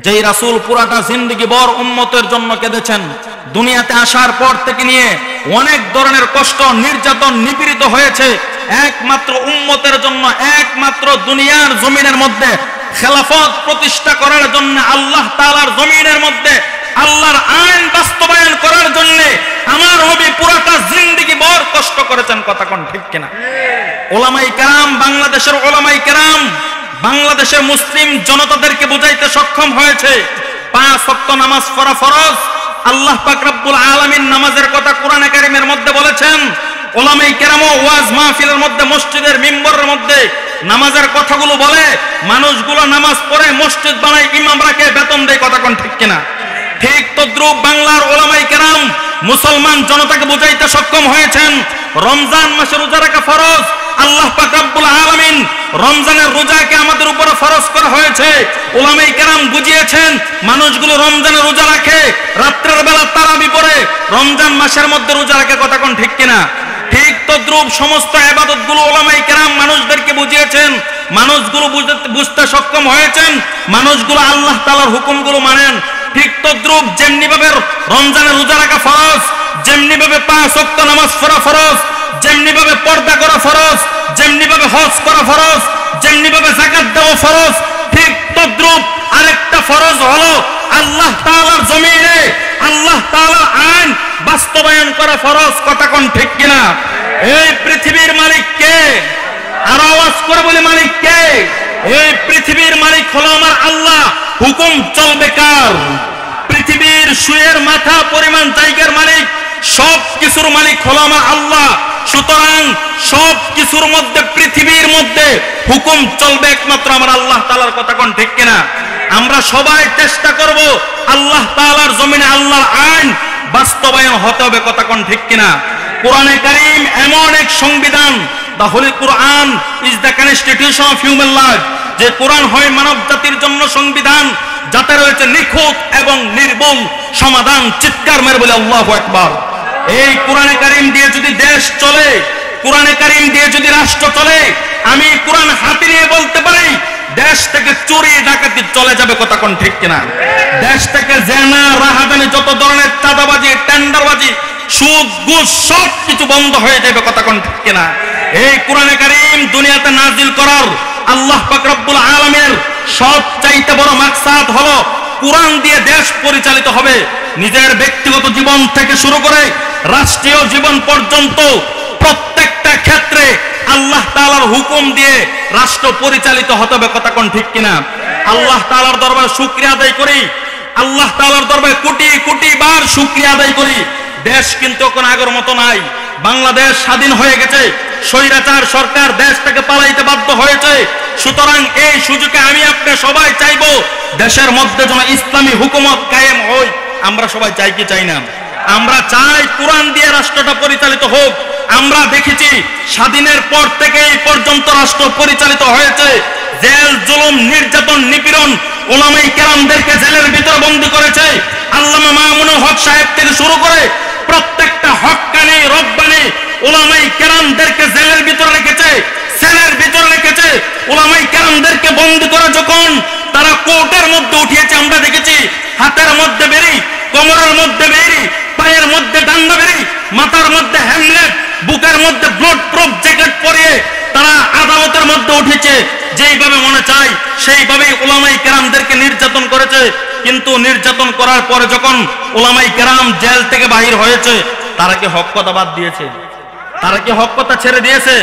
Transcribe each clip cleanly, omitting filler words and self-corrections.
যেই রাসূল পুরাটা জিন্দেগি ভর উম্মতের জন্য কেঁদেছেন, দুনিয়াতে আসার পর থেকে নিয়ে অনেক ধরনের কষ্ট, নির্যাতন, নিপীড়িত হয়েছে, একমাত্র উম্মতের জন্য, একমাত্র দুনিয়ার জমিনের মধ্যে খেলাফত প্রতিষ্ঠা করার জন্য, আল্লাহ তাআলার জমিনের মধ্যে আল্লাহর আইন বাস্তবায়ন করার জন্য আমার নবী পুরাটা জিন্দেগি ভর কষ্ট করেছেন। কথা কোন ঠিক কিনা? ওলামায়ে কেরাম, বাংলাদেশের ওলামায়ে কেরাম বাংলাদেশের মুসলিম জনতাদেরকে বুঝাইতে সক্ষম হয়েছে 5 ওয়াক্ত নামাজ পড়া ফরজ। আল্লাহ পাক রব্বুল আলামিন নামাজের কথা কোরআনে কারীমের মধ্যে বলেছেন। ওলামায়ে কেরাম ওয়াজ মাহফিলের মধ্যে, মসজিদের মিম্বরের মধ্যে নামাজের কথাগুলো বলে, মানুষগুলো নামাজ পড়ে, মসজিদ বানায়, ইমাম রাখে, বেতন দেয়। কথা কোন ঠিক কিনা? ঠিক তদ্রুপ বাংলার ওলামায়ে কেরাম মুসলমান জনতাকে বুঝাইতে সক্ষম হয়েছেন রমজান মাসে রোজা রাখা ফরজ। আল্লাহ পাক রব্বুল আলামিন রমজানের রোজাকে আমাদের উপরে ফরজ করা হয়েছে। ওলামায়ে কেরাম বুঝিয়েছেন মানুষগুলো রমজানের রোজা রাখে, রাত্রের বেলা তারাবি পড়ে, রমজান মাসের মধ্যে রোজা রাখে। কথা কোন ঠিক কিনা? ঠিক তদ্রুপ সমস্ত ইবাদতগুলো ওলামায়ে কেরাম মানুষদেরকে বুঝিয়েছেন, মানুষগুলো বুঝতে সক্ষম হয়েছেন, মানুষগুলো আল্লাহ তাআলার হুকুমগুলো মানেন। ঠিক তদ্রুপ যেমনি ভাবে রমজানের রোজা রাখা ফরজ, যেমনি ভাবে 5 ওয়াক্ত নামাজ পড়া ফরজ, যেমনি ভাবে পর্দা করা ফরজ, যেমনি ভাবে হজ করা ফরজ, যেমনি ভাবে যাকাত দেওয়া ফরজ, ঠিক তদ্রুপ আরেকটা ফরজ হলো আল্লাহ তাআলার জমিনে আল্লাহ তাআলার আইন বাস্তবায়ন করা ফরজ। কথা কোন ঠিক কিনা? এই পৃথিবীর মালিক কে? আর আওয়াজ করে বলে মালিক কে? এই পৃথিবীর মালিক হলো আমার আল্লাহ। হুকুম চলবে কার? পৃথিবীর সুয়ের মাথা পরিমাণ জায়গার মালিক, সব কিছুর মালিক হলো আমার আল্লাহ। সুতরাং সব কিছুর মধ্যে, পৃথিবীর মধ্যে হুকুম চলবে একমাত্র আমার আল্লাহ তাআলার। কথা কোন ঠিক কিনা? আমরা সবাই চেষ্টা করব আল্লাহ তাআলার জমিনে আল্লাহর আইন বাস্তবায়ন হতে হবে। কথা কোন ঠিক কিনা? কোরআনে কারীম এমন এক সংবিধান, the Holi Quran is the constitution of human life, যে কোরআন হয় মানব জাতির জন্য সংবিধান, যাতে রয়েছে নিখুঁত এবং নির্ভুল সমাধান। চিৎকার মেরে বলে আল্লাহু আকবার। এই কোরআনে কারীম দিয়ে যদি দেশ চলে, কোরআনে কারীম দিয়ে যদি রাষ্ট্র চলে, আমি কোরআন হাতে নিয়ে বলতে পারি দেশ থেকে চুরি ডাকাতি চলে যাবে। কথা কোন ঠিক কিনা? দেশ থেকে জেনা, রাহাজানি, যত ধরনের চাঁদাবাজি, টেন্ডারবাজি, সুদ, ঘুষ সব কিছু বন্ধ হয়ে যাবে। কথা কোন ঠিক কিনা? এই কোরআনে কারীম দুনিয়াতে নাজিল করার আল্লাহ পাক রব্বুল আলামিনের সবচাইতে বড় মাকসাদ হলো কোরআন দিয়ে দেশ পরিচালিত হবে। নিজের ব্যক্তিগত জীবন থেকে শুরু করে রাষ্ট্রীয় জীবন পর্যন্ত প্রত্যেকটা ক্ষেত্রে আল্লাহ তাআলার হুকুম দিয়ে রাষ্ট্র পরিচালিত হতে হবে। কথা কোন ঠিক কিনা? আল্লাহ তাআলার দরবারে শুকরিয়া আদায় করি, আল্লাহ তাআলার দরবারে কোটি কোটি বার শুকরিয়া আদায় করি। দেশ কিন্তু এখন আগের মতো নাই। বাংলাদেশ স্বাধীন হয়ে গেছে, স্বৈরাচার সরকার দেশ থেকে পালাইতে বাধ্য হয়েছে। সুতরাং এই সুযোগে আমি আপনি সবাই চাইবো দেশের মধ্যে যেন ইসলামী হুকুমত কায়েম হয়। আমরা সবাই চাই কি চাই না? আমরা চাই কোরআন দিয়ে রাষ্ট্রটা পরিচালিত হোক। আমরা দেখেছি স্বাধীনের পর থেকে এই পর্যন্ত রাষ্ট্র পরিচালিত হয়েছে জেল, জুলুম, নির্যাতন, নিপীড়ন, ওলামায়ে কেরামদেরকে জেলের ভিতর বন্দী করেছে। আল্লামা মামুনুল হক সাহেব থেকে শুরু করে প্রত্যেকটা হক্কানি, রব্বানি ওলামায়ে কেরামদেরকে জেলের ভিতরে রেখেছে, সেলের ভিতরে রেখেছে। ওলামায়ে কেরামদেরকে বন্দী করে যখন তারা কোর্টের মধ্যে উঠিয়েছে, আমরা দেখেছি হাতের মধ্যে বেরি, কোমরের মধ্যে বেরি, পায়ের মধ্যে ডান্ডা বেরি, মাথার মধ্যে হ্যামলেট, বুকের মধ্যে ব্লাড প্রুফ জ্যাকেট পরিয়ে তারা আদালতের মধ্যে উঠেছে। যেইভাবে মনে চায় সেইভাবেই ওলামায়ে কেরামদেরকে নির্যাতন করেছে। কিন্তু নির্যাতন করার পরে যখন ওলামায়ে কেরাম জেল থেকে বাহির হয়েছে, তারা কি হক কথা বাদ দিয়েছে? তারা কি হক কথা ছেড়ে দিয়েছে?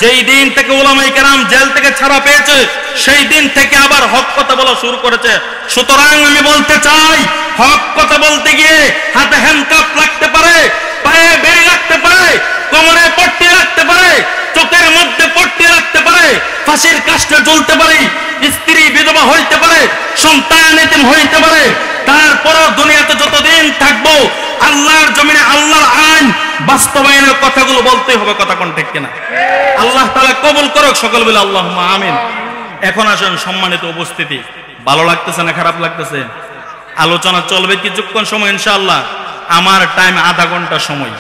যেই দিন থেকে ওলামায়ে কেরাম জেল থেকে ছাড়া পেয়েছে, সেই দিন থেকে আবার হক কথা বলা শুরু করেছে। সুতরাং আমি বলতে চাই, হক কথা বলতে গিয়ে হাতে হ্যান্ডকাপ লাগতে পারে, পায়ে বেড়ি লাগতে পারে, কোমরে পট্টি লাগতে পারে, চোখের মধ্যে পট্টি লাগতে পারে, ফাঁসির কাস্টে ঝুলতে পারি, স্ত্রী বিধবা হইতে পারে, সন্তান এতিম হইতে পারে। তারপরও দুনিয়াতে যতদিন থাকবো আল্লাহর জমিনে আল্লাহর আইন বাস্তবায়নের কথাগুলো বলতে হবে। কথা কোন ঠিক কিনা? আল্লাহ তাআলা কবুল করুক, সকল বলে আল্লাহুম্মা আমিন। এখন আসেন সম্মানিত উপস্থিতি, ভালো লাগতেছে না খারাপ লাগতেছে? আলোচনা চলবে কিছুক্ষণ সময় ইনশাআল্লাহ। আমার টাইম আধা ঘন্টা সময়,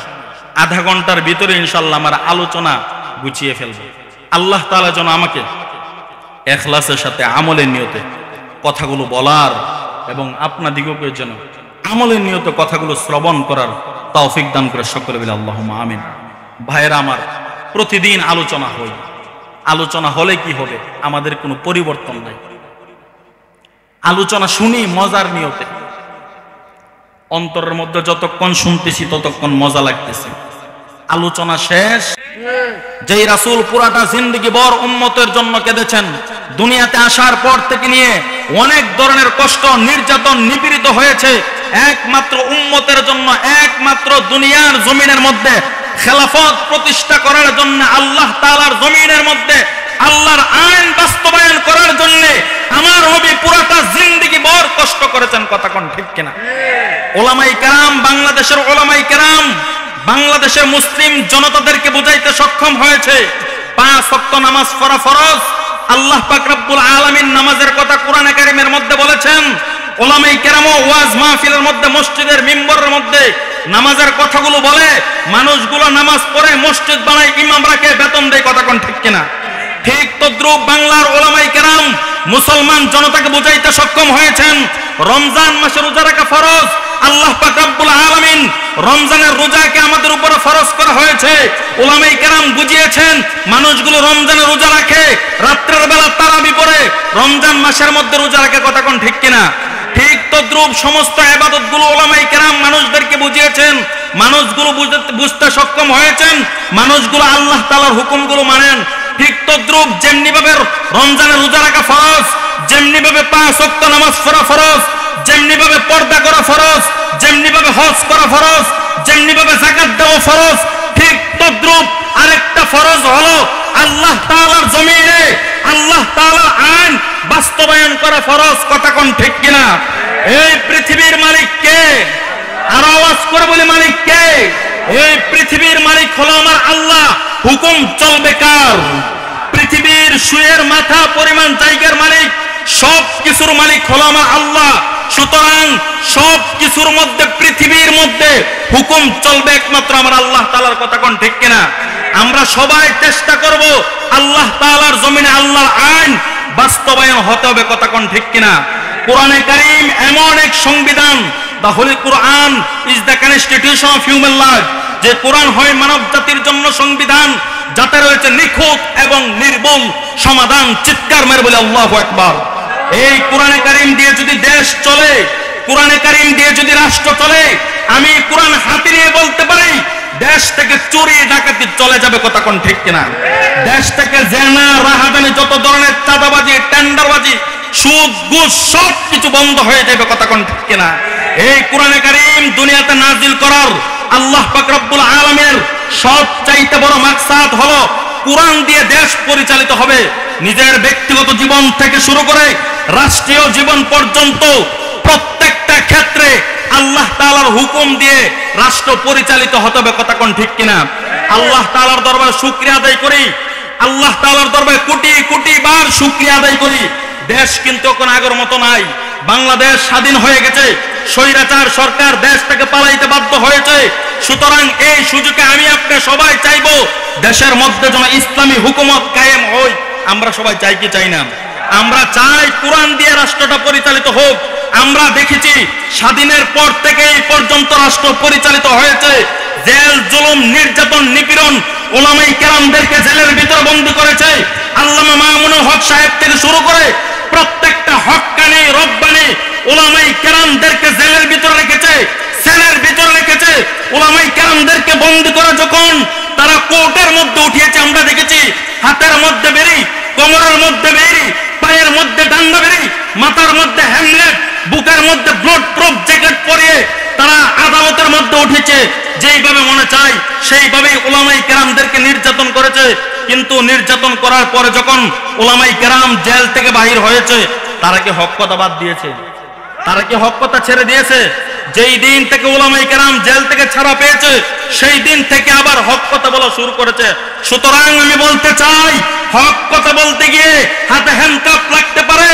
আধা ঘন্টার ভিতরে ইনশাআল্লাহ আমার আলোচনা গুছিয়ে ফেলবো। আল্লাহ তাআলা যেন আমাকে ইখলাসের সাথে আমলের নিয়তে কথাগুলো বলার এবং আপনাদিগকে যেন আমলের নিয়ত কথাগুলো শ্রবণ করার তৌফিক দান করে সকলে বলে আল্লাহুম্মা আমিন। ভাইরা আমার, প্রতিদিন আলোচনা হয়, আলোচনা হলে কি হবে? আমাদের কোনো পরিবর্তন নাই। আলোচনা শুনি মজার নিয়তে, অন্তরের মধ্যে যতক্ষণ শুনতেছি ততক্ষণ মজা লাগতেছে। আলোচনা শেষ, যেই রাসূল পুরাটা জিন্দেগি ভর উম্মতের জন্য কেঁদেছেন, দুনিয়াতে আসার পর থেকে নিয়ে অনেক ধরনের কষ্ট, নির্যাতন, নিপীড়িত হয়েছে, একমাত্র উম্মতের জন্য, একমাত্র দুনিয়ার জমিনের মধ্যে খেলাফত প্রতিষ্ঠা করার জন্য, আল্লাহ তাআলার জমিনের মধ্যে আল্লাহর আইন বাস্তবায়ন করার জন্য আমার নবী পুরাটা জিন্দেগি ভর কষ্ট করেছেন। কথা কোন ঠিক কিনা? ওলামায়ে কেরাম, বাংলাদেশের ওলামায়ে কেরাম বাংলাদেশের মুসলিম জনতাদেরকে বুঝাইতে সক্ষম হয়েছে 5 ওয়াক্ত নামাজ পড়া ফরজ। আল্লাহ পাক রব্বুল আলামিন নামাজের কথা কোরআনে কারীমের মধ্যে বলেছেন। ওলামায়ে কেরাম ওয়াজ মাহফিলের মধ্যে, মসজিদের মিম্বরের মধ্যে নামাজের কথাগুলো বলে, মানুষগুলো নামাজ পড়ে, মসজিদ বানায়, ইমামরাকে বেতন দেয়। কথা কোন ঠিক কিনা? ঠিক তদ্রুপ বাংলার ওলামায়ে কেরাম মুসলমান জনতাকে বুঝাইতে সক্ষম হয়েছেন রমজান মাসে রোজা রাখা ফরজ। আল্লাহ পাক রব্বুল আলামিন রমজানের রোজাকে আমাদের উপরে ফরজ করা হয়েছে। উলামায়ে কেরাম বুঝিয়েছেন মানুষগুলো রমজানের রোজা রাখে, রাত্রের বেলা তারাবি পড়ে, রমজান মাসের মধ্যে রোজা রাখে। কথা কোন ঠিক কিনা? ঠিক তদ্রুপ সমস্ত ইবাদতগুলো উলামায়ে কেরাম মানুষদেরকে বুঝিয়েছেন, মানুষগুলো বুঝতে সক্ষম হয়েছেন, মানুষগুলো আল্লাহ তাআলার হুকুমগুলো মানেন। ঠিক তদ্রুপ যেমনি ভাবে রমজানের রোজা রাখা ফরজ, যেমনি ভাবে 5 ওয়াক্ত নামাজ পড়া ফরজ, যেমনি ভাবে পর্দা করা ফরজ, যেমনি ভাবে হজ করা ফরজ, যেমনি ভাবে যাকাত দেওয়া ফরজ, ঠিক তদ্রুপ আরেকটা ফরজ হলো আল্লাহ তাআলার জমিনে আল্লাহ তাআলার আইন বাস্তবায়ন করা ফরজ। কথা কোন ঠিক কিনা? এই পৃথিবীর মালিক কে? আর আওয়াজ করে বলি, মালিক কে? এই পৃথিবীর মালিক হলো আমার আল্লাহ। হুকুম চলবে কার? পৃথিবীর সুয়ের মাথা পরিমাণ জায়গার মালিক, সব কিছুর মালিক হলো আমার আল্লাহ। সুতরাং সব কিছুর মধ্যে, পৃথিবীর মধ্যে হুকুম চলবে একমাত্র আমার আল্লাহ তাআলার। কথা কোন ঠিক কিনা? আমরা সবাই চেষ্টা করব আল্লাহ তাআলার জমিনে আল্লাহর আইন বাস্তবায়ন হতে হবে। কথা কোন ঠিক কিনা? কোরআনে কারীম এমন এক সংবিধান, the holy Quran is the constitution of human life, যে কোরআন হয় মানব জাতির জন্য সংবিধান, যাতে রয়েছে নিখুঁত এবং নির্ভুল সমাধান। চিৎকার মেরে বলে আল্লাহু আকবার। এই কোরআনে কারীম দিয়ে যদি দেশ চলে, কোরআনে কারীম দিয়ে যদি রাষ্ট্র চলে, আমি কোরআন হাতে নিয়ে বলতে পারি দেশ থেকে চুরি ডাকাতি চলে যাবে। কথা কোন ঠিক কিনা? দেশ থেকে জেনা, রাহাজানি, যত ধরনের চাঁদাবাজি, টেন্ডারবাজি, সুদ, ঘুষ সব কিছু বন্ধ হয়ে যাবে। কথা কোন ঠিক কিনা? এই কোরআনে কারীম দুনিয়াতে নাজিল করার আল্লাহ পাক রব্বুল আলামিনের সবচাইতে বড় মাকসাদ হলো কোরআন দিয়ে দেশ পরিচালিত হবে। নিজের ব্যক্তিগত জীবন থেকে শুরু করে রাষ্ট্রীয় জীবন পর্যন্ত প্রত্যেকটা ক্ষেত্রে আল্লাহ তাআলার হুকুম দিয়ে রাষ্ট্র পরিচালিত হতে হবে। কথা কোন ঠিক কিনা? আল্লাহ তাআলার দরবারে শুকরিয়া আদায় করি, আল্লাহ তাআলার দরবারে কোটি কোটি বার শুকরিয়া আদায় করি। দেশ কিন্তু এখন আগের মতো নাই। বাংলাদেশ স্বাধীন হয়ে গেছে, স্বৈরাচার সরকার দেশ থেকে পালাইতে বাধ্য হয়েছে। সুতরাং এই সুযোগে আমি আপনি সবাই চাইবো দেশের মধ্যে যেন ইসলামী হুকুমত কায়েম হয়। আমরা সবাই চাই কি চাই না? আমরা চাই কোরআন দিয়ে রাষ্ট্রটা পরিচালিত হোক। আমরা দেখেছি স্বাধীনের পর থেকে এই পর্যন্ত রাষ্ট্র পরিচালিত হয়েছে জেল, জুলুম, নির্যাতন, নিপীড়ন, উলামায়ে কেরামদেরকে জেলের ভিতর বন্দী করেছে। আল্লামা মামুনুল হক সাহেব থেকে শুরু করে প্রত্যেকটা হক্কানি, রব্বানি উলামায়ে কেরামদেরকে জেলের ভিতরে রেখেছে, সেলের ভিতরে রেখেছে। উলামায়ে কেরামদেরকে বন্দী করে যখন তারা কোর্টের মধ্যে উঠিয়েছে, আমরা দেখেছি হাতের মধ্যে বেরি, কোমরের মধ্যে বেরি, পায়ের মধ্যে ডান্ডা বেরি, মাথার মধ্যে হেলমেট, বুকের মধ্যে ব্লাড প্রুফ জ্যাকেট পরিয়ে তারা আদালতের মধ্যে উঠেছে। যেইভাবে মনে চায় সেইভাবেই উলামায়ে কেরামদেরকে নির্যাতন করেছে। কিন্তু নির্যাতন করার পরে যখন উলামায়ে কেরাম জেল থেকে বাহির হয়েছে, তারা কি হক কথা বাদ দিয়েছে? তারা কি হক কথা ছেড়ে দিয়েছে? যেই দিন থেকে উলামায়ে কেরাম জেল থেকে ছাড়া পেয়েছে, সেই দিন থেকে আবার হক কথা বলা শুরু করেছে। সুতরাং আমি বলতে চাই, হক কথা বলতে গিয়ে হাতে হ্যান্ডকাপ লাগতে পারে,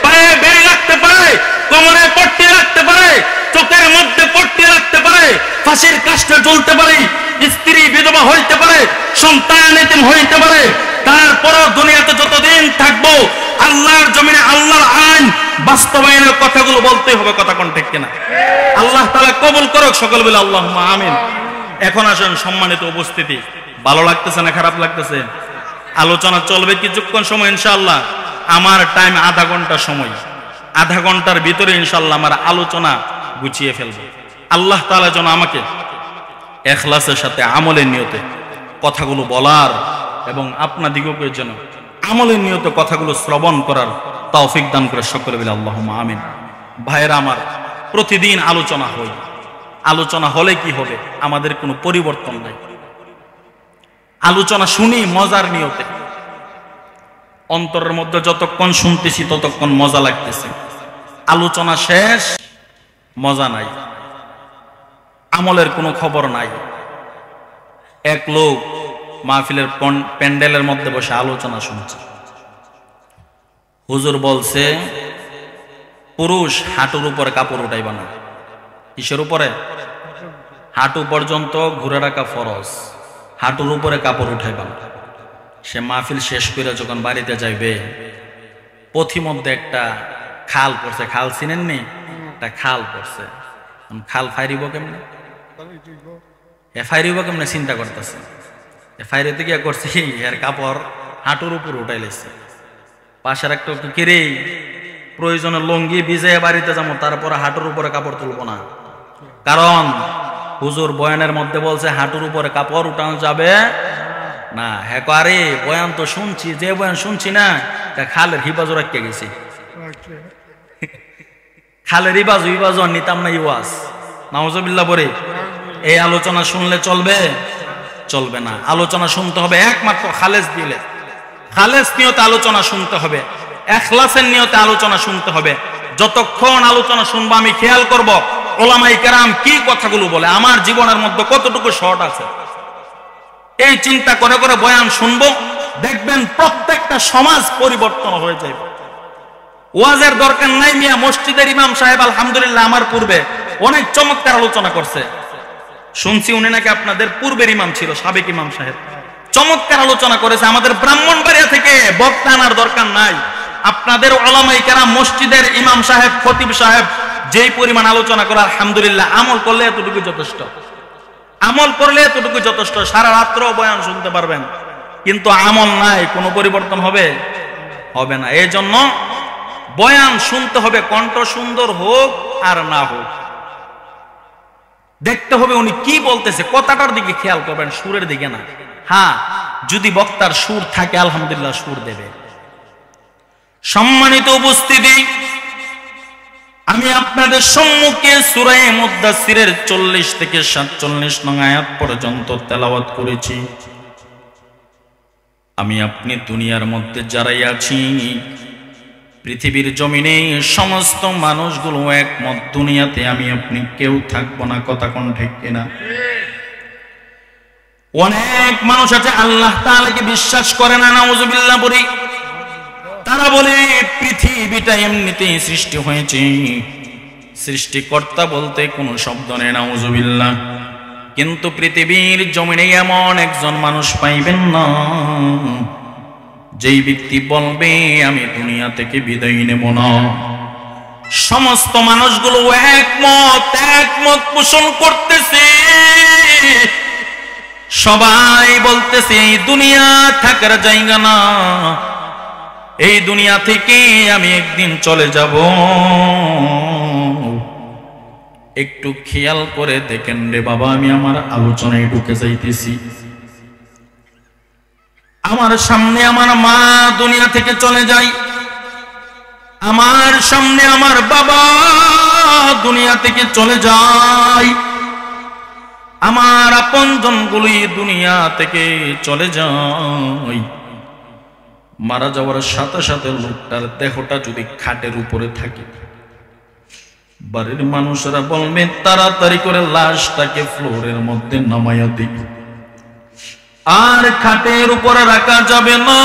পায়ে বেড়ি লাগতে পারে, কোমরে পট্টি লাগতে পারে, চোখের মধ্যে পট্টি লাগতে পারে, ফাঁসির কাষ্ঠে ঝুলতে পারে, স্ত্রী বিধবা হইতে পারে, সন্তান এতিম হইতে পারে। তারপরও দুনিয়াতে যতদিন থাকবো আল্লাহর জমিনে আল্লাহর আইন বাস্তবায়নের কথাগুলো বলতে হবে, কথা কোন ঠিক কিনা? আল্লাহ তাআলা কবুল করুক, সকল বলে আল্লাহুম্মা আমিন। এখন আসেন সম্মানিত উপস্থিতি, ভালো লাগতেছে না খারাপ লাগতেছে? আলোচনা চলবে কিছুক্ষণ সময় ইনশাআল্লাহ। আমার টাইম আধা ঘন্টা সময়, আধা ঘন্টার ভিতরে ইনশাআল্লাহ আমার আলোচনা গুছিয়ে ফেলবো। আল্লাহ তাআলা যেন আমাকে ইখলাসের সাথে আমলের নিয়তে কথাগুলো বলার এবং আপনাদিগকে যেন আমলের নিয়তে কথাগুলো শ্রবণ করার তৌফিক দান করে, সকলে বলে আল্লাহুম্মা আমিন। ভাইয়েরা আমার, প্রতিদিন আলোচনা হয়, আলোচনা হলে কি হবে? আমাদের কোনো পরিবর্তন নাই। আলোচনা শুনি মজার নিয়তে, অন্তরের মধ্যে যতক্ষণ শুনতেছি ততক্ষণ মজা লাগতেছে, আলোচনা শেষ মজা নাই, আমলের কোনো খবর নাই। এক লোক মাহফিলের প্যান্ডেলের মধ্যে বসে আলোচনা শুনছে। হুজুর বলছে পুরুষ হাঁটুর উপরে কাপড় উঠাইবা না। কিসের উপরে? হাঁটু পর্যন্ত ঘুরে রাখা ফরজ, হাঁটুর উপরে কাপড় উঠাইবা না। সে মাহফিল শেষ করে যখন বাড়িতে যাইবে, পথিমধ্যে একটা খাল পড়ছে, খাল চিনেননি? একটা খাল পড়ছে, খাল ফাইরিব কেমনে? ফাইরিব কেমনে চিন্তা করতেছে। ফাইরিতে গিয়া করছে এর কাপড় হাঁটুর উপর উঠাই লেছে। পাশের একটা কিরে প্রয়োজনে লঙ্গি ভিজে বাড়িতে যাবো, তারপরে হাঁটুর উপরে কাপড় তুলবো না, কারণ হুজুর বয়ানের মধ্যে বলছে হাঁটুর উপরে কাপড় উঠানো যাবে না। হ্যাঁ আরে বয়ান তো শুনছি, যে বয়ান শুনছি না তা খালের হিবাজও রাখতে গেছি, খালের হিবাজ নিতাম না ইওয়াজ, নাউজুবিল্লাহ বলে। এই আলোচনা শুনলে চলবে? চলবে না। আলোচনা শুনতে হবে একমাত্র খালেস দিলে, খালেস নিয়তে আলোচনা শুনতে হবে, ইখলাসের নিয়তে আলোচনা শুনতে হবে। যতক্ষণ আলোচনা শুনবো আমি খেয়াল করব ওলামায়ে কেরাম কি কথাগুলো বলে, আমার জীবনের মধ্যে কতটুকু শর্ট আছে, এই চিন্তা করে করে বয়ান শুনবো। দেখবেন প্রত্যেকটা সমাজ পরিবর্তন হয়ে যাবে। ওয়াজের দরকার নাই মিয়া। মসজিদের ইমাম সাহেব আলহামদুলিল্লাহ আমার পূর্বে অনেক চমৎকার আলোচনা করছে, শুনছি উনি নাকি আপনাদের পূর্বের ইমাম ছিল, সাবেক ইমাম সাহেব, চমৎকার আলোচনা করেছে। আমাদের ব্রাহ্মণবাড়িয়া থেকে বক্তা আনার দরকার নাই। আপনাদের উলামায়ে কেরাম, মসজিদের ইমাম সাহেব, খতিব সাহেব যেই পরিমাণ আলোচনা করে আলহামদুলিল্লাহ, আমল করলে এতটুকু যথেষ্ট, আমল করলে এতটুকু যথেষ্ট। সারা রাত্র বয়ান শুনতে পারবেন, কিন্তু আমল নাই, কোনো পরিবর্তন হবে? হবে না। এই জন্য বয়ান শুনতে হবে, কণ্ঠ সুন্দর হোক আর না হোক, দেখতে হবে উনি কি বলতেছে, কথাটার দিকে খেয়াল করবেন, সুরের দিকে না। হ্যাঁ, যদি বক্তার সুর থাকে আলহামদুলিল্লাহ সুর দেবে। সম্মানিত উপস্থিতি, আমি আপনাদের সম্মুখে সূরা মুদ্দাসসিরের 40 থেকে 47 নং আয়াত পর্যন্ত তেলাওয়াত করেছি। আমি আপনি দুনিয়ার মধ্যে যারাই আছি, পৃথিবীর জমিনে সমস্ত মানুষগুলো একমত, দুনিয়াতে আমি আপনি কেউ থাকবো না, কথা কোন ঠিক কিনা? অনেক মানুষ আছে আল্লাহ তাআলাকে বিশ্বাস করে না, নাউজুবিল্লাহ বলি। তারা বলে পৃথিবীটা এমনিতেই সৃষ্টি হয়েছে, সৃষ্টিকর্তা বলতে কোনো শব্দ নেই, নাউজুবিল্লাহ। কিন্তু পৃথিবীর জমিনে এমন একজন মানুষ পাইবেন না যেই ব্যক্তি বলবে আমি দুনিয়া থেকে বিদায় নেব না। সমস্ত মানুষগুলো একমত পোষণ করতেছে, সবাই বলতেছে এই দুনিয়া থাকার জায়গা না, এই দুনিয়া থেকে আমি একদিন চলে যাব। একটু খেয়াল করে দেখেন রে বাবা, আমি আমার আলোচনায় ঢুকে যাইতেছি। আমার সামনে আমার মা দুনিয়া থেকে চলে যায়, আমার সামনে আমার বাবা দুনিয়া থেকে চলে যায়, আমার আপনজনগুলি দুনিয়া থেকে চলে যায়। মারা যাওয়ার সাথে সাথে লোকটার দেহটা যদি খাটের উপরে থাকে, বাড়ির মানুষেরা বলবে তাড়াতাড়ি করে লাশটাকে ফ্লোরের মধ্যে নামাইয়া দিই, আর খাটের উপরে রাখা যাবে না,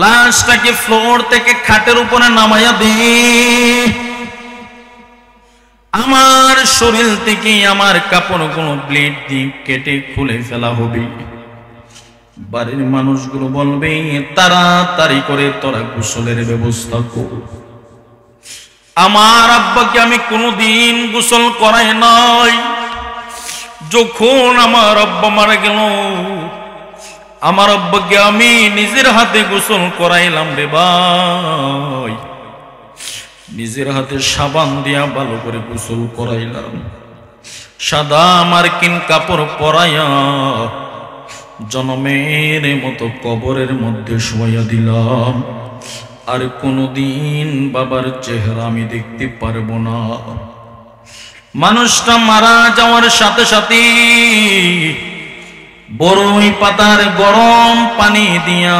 লাশটাকে ফ্লোর থেকে খাটের উপরে নামাইয়া দিই। আমার শরীর থেকে আমার কাপড়গুলো ব্লেড দিয়ে কেটে খুলে ফেলা হবে, বাড়ির মানুষগুলো বলবে তাড়াতাড়ি করে তোরা গোসলের ব্যবস্থা কর। আমার আব্বাকে আমি কোনোদিন গোসল করাই নাই। যখন আমার আব্বা মারা গেল, আমার আব্বাকে আমি নিজের হাতে গোসল করাইলাম রে ভাই। নিজের হাতে সাবান দিয়া ভালো করে গোসল করাইলাম, সাদা মার্কিন কাপড় পরাইয়া জনমের মতো কবরের মধ্যে শোয়া দিলাম। আর কোনদিন বাবার চেহারা আমি দেখতে পারবো না। মানুষটা মারা যাওয়ার সাথে সাথে বড়ই পাতার গরম পানি দিয়া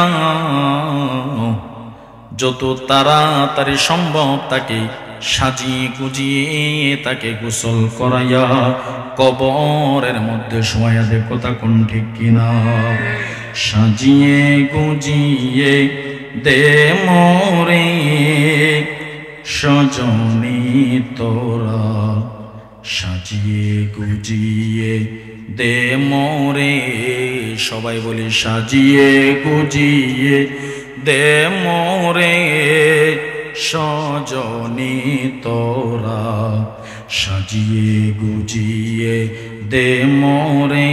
যত তাড়াতাড়ি সম্ভব তাকে সাজিয়ে গুজিয়ে তাকে গোসল করাইয়া কবরের মধ্যে শোয়া দে। কথা কোন ঠিক কিনা? সাজিয়ে গুজিয়ে দে মোরে সজনী তোরা, সাজিয়ে গুজিয়ে দে মোরে। সবাই বলি সাজিয়ে গুজিয়ে দে মোরে সজনী তোরা, সাজিয়ে গুজিয়ে দে মোরে।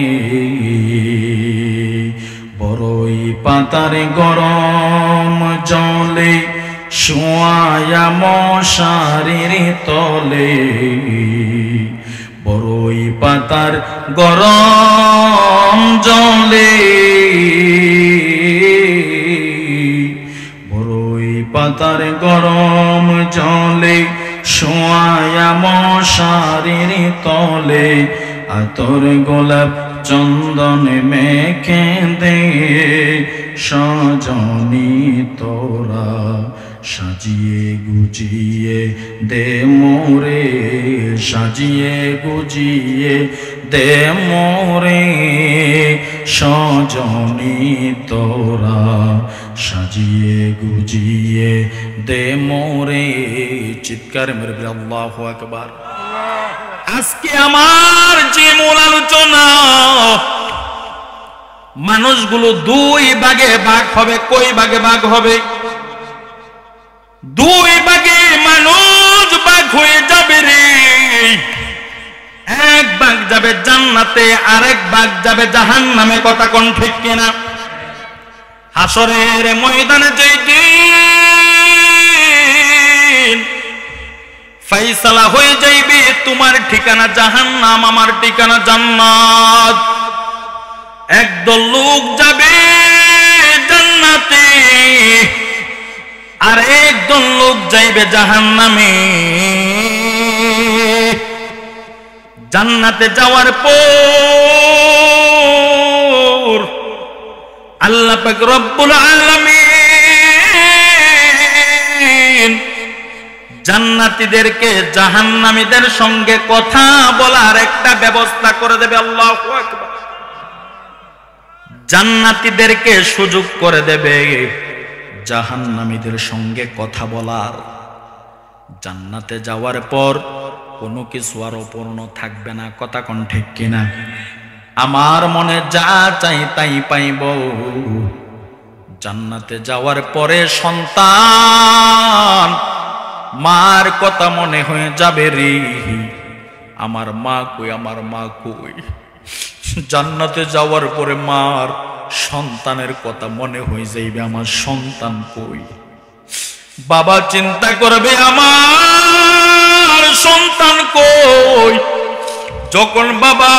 বড়ই পাতার গরম জলে শোয়া মশারির তলে, বড়ই পাতার গরম জলে, বড়ই পাতার গরম জলে শোয়া মশারির তলে। আতর গোলাপ চন্দন মেখে দে সজনী তোরা, সাজিয়ে গুজিয়ে দে মোরে, সাজিয়ে গুজিয়ে দে মোরে সজনী তোরা, সাজিয়ে গুজিয়ে দে মোরে। চিৎকার মেরে বলে আল্লাহু আকবার। আজকে আমার যে মূল আলোচনা, মানুষগুলো দুই ভাগে ভাগ হবে। কই ভাগে ভাগ হবে? দুই ভাগে মানুষ ভাগ হয়ে যাবে রে। এক ভাগ যাবে জান্নাতে, আরেক ভাগ যাবে জাহান্নামে। কথা কোন ঠিক কিনা? হাসরের ময়দানে যেই দিন ফাইসালা হয়ে যাইবে, তোমার ঠিকানা জাহান্নাম, আমার ঠিকানা জান্নাত। একদল লোক যাবে জান্নাতে, আর একদল লোক যাইবে জাহান্নামে। জান্নাতে যাওয়ার পর আল্লাহ পাক রব্বুল আলামিন জান্নাতীদেরকে জাহান্নামীদের সঙ্গে কথা বলার একটা ব্যবস্থা করে দেবে। আল্লাহু আকবার। জান্নাতীদেরকে সুযোগ করে দেবে জাহান্নামীদের সঙ্গে কথা বলার। জান্নাতে যাওয়ার পর কোনো কিছু আর অপূর্ণ থাকবে না। কথা কোন ঠিক কিনা? আমার মনে যা চাই তাই পাইব। জান্নাতে যাওয়ার পরে সন্তান মার কথা মনে হয়ে যাবে রে, আমার মা কই, আমার মা কই। জান্নাতে যাওয়ার পরে মার সন্তানের কথা মনে হয়ে যাইবে, আমার সন্তান কই। বাবা চিন্তা করবে আমার সন্তান কই। যখন বাবা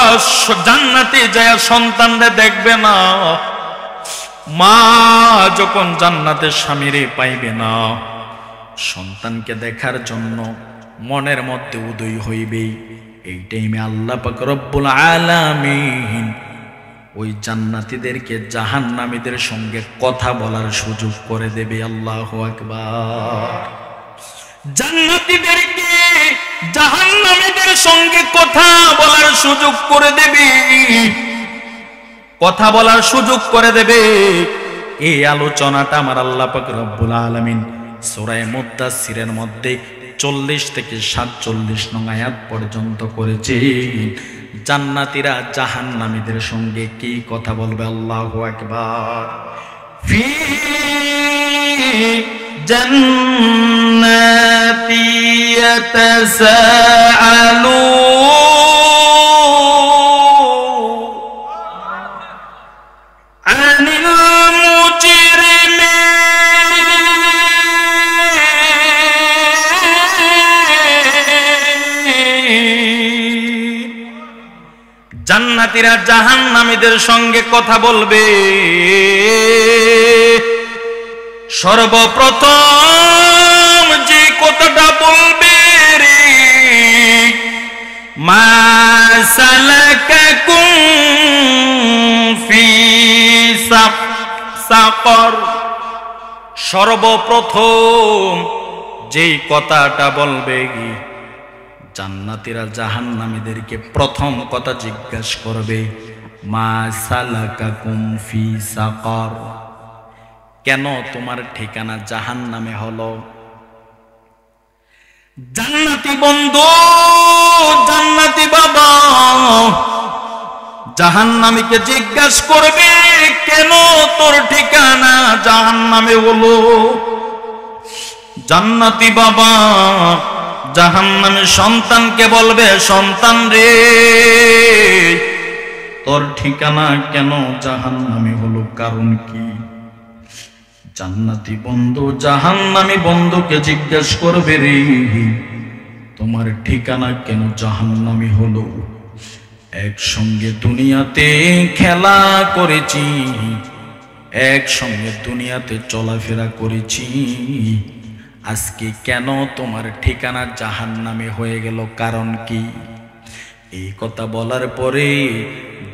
জান্নাতে যায় সন্তানরে দেখবে না, মা যখন জান্নাতে স্বামীরে পাইবে না, সন্তানকে দেখার জন্য মনের মধ্যে উদয় হইবে। এই টাইমে আল্লাহ পাক রব্বুল আলামিন ওই জান্নাতীদেরকে জাহান্নামীদের সঙ্গে কথা বলার সুযোগ করে দেবে। আল্লাহু আকবার। জান্নাতীদেরকে জাহান্নামীদের সঙ্গে কথা বলার সুযোগ করে দেবে, কথা বলার সুযোগ করে দেবে। এই আলোচনাটা আমার আল্লাহ পাক রব্বুল আলামিন সূরা মুদ্দাসসিরের মধ্যে 40 থেকে 47 নং আয়াত পর্যন্ত করেছে। জান্নাতীরা জাহান্নামীদের সঙ্গে কি কথা বলবে? আল্লাহু আকবার। ফি জান্নাতি ইয়াতাসাআলুন আনিল মুজরিমিন। জান্নাতীরা জাহান্নামীদের সঙ্গে কথা বলবে। সর্বপ্রথম যে কথাটা বলবে রে, মা সালাকাকুম ফি সাকর। সর্বপ্রথম যেই কথাটা বলবে, জান্নাতীরা জাহান্নামীদেরকে প্রথম কথা জিজ্ঞাসা করবে, মা সালাকাকুম ফি সাকর, কেন তোমার ঠিকানা জাহান্নামে হলো? জান্নাতি বন্ধু, জান্নাতি বাবা জাহান্নামীকে জিজ্ঞাসা করবে, কেন তোর ঠিকানা জাহান্নামে হলো? জান্নাতি বাবা জাহান্নামী সন্তানকে বলবে, সন্তান রে, তোর ঠিকানা কেন জাহান্নামে হলো, কারণ কি? জান্নাতি বন্ধু জাহান্নামী বন্ধুকে জিজ্ঞাসা করবে, রে তোমার ঠিকানা কেন জাহান্নামী হলো? একসঙ্গে দুনিয়াতে খেলা করেছি, একসঙ্গে দুনিয়াতে চলাফেরা করেছি, আজকে কেন তোমার ঠিকানা জাহান্নামে হয়ে গেল, কারণ কি? এই কথা বলার পরে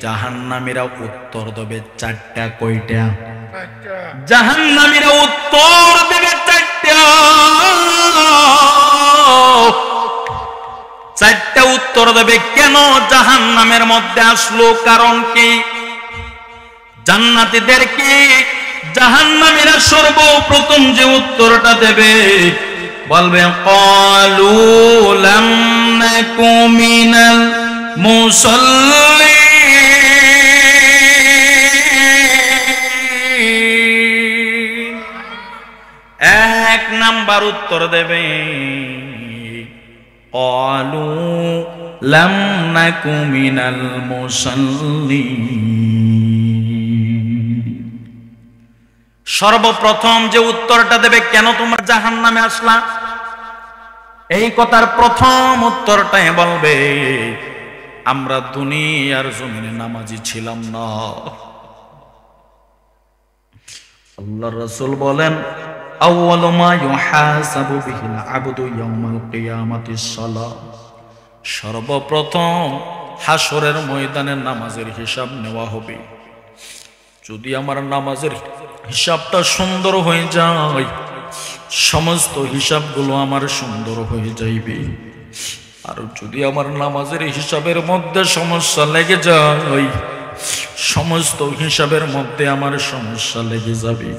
জাহান্নামীরা উত্তর দেবে চারটা। কয়টা? জাহান্নামীরা উত্তর দেবে চারটা। চারটা উত্তর দেবে, কেন জাহান্নামের মধ্যে আসলো, কারণ কি? জান্নাতীদেরকে জাহান্নামীরা সর্বপ্রথম যে উত্তরটা দেবে, বলবে ক্বালু লাম নাকু মিনাল মুসাল্লিন। এক নাম্বার উত্তর দেবে, ক্বালু লাম নাকু মিনাল মুসাল্লিন। সর্বপ্রথম যে উত্তরটা দেবে, কেন তোমরা জাহান্নামে আসলা, এই কথার প্রথম উত্তরটাই বলবে, আমরা দুনিয়ার জমিনে নামাজি ছিলাম না। আল্লাহর রাসূল বলেন, আউয়ালু মা ইউহাসাবু বিহিল আবদু ইয়াউমাল কিয়ামাতিস সালাহ। সর্বপ্রথম হাসরের ময়দানে নামাজের হিসাব নেওয়া হবে। যদি আমার নামাজের হিসাবটা সুন্দর হয়ে যায়, সমস্ত হিসাবগুলো আমার সুন্দর হয়ে যাইবে। আর যদি আমার নামাজের হিসাবের মধ্যে সমস্যা লেগে যায়, সমস্ত হিসাবের মধ্যে আমার সমস্যা লেগে যাবে।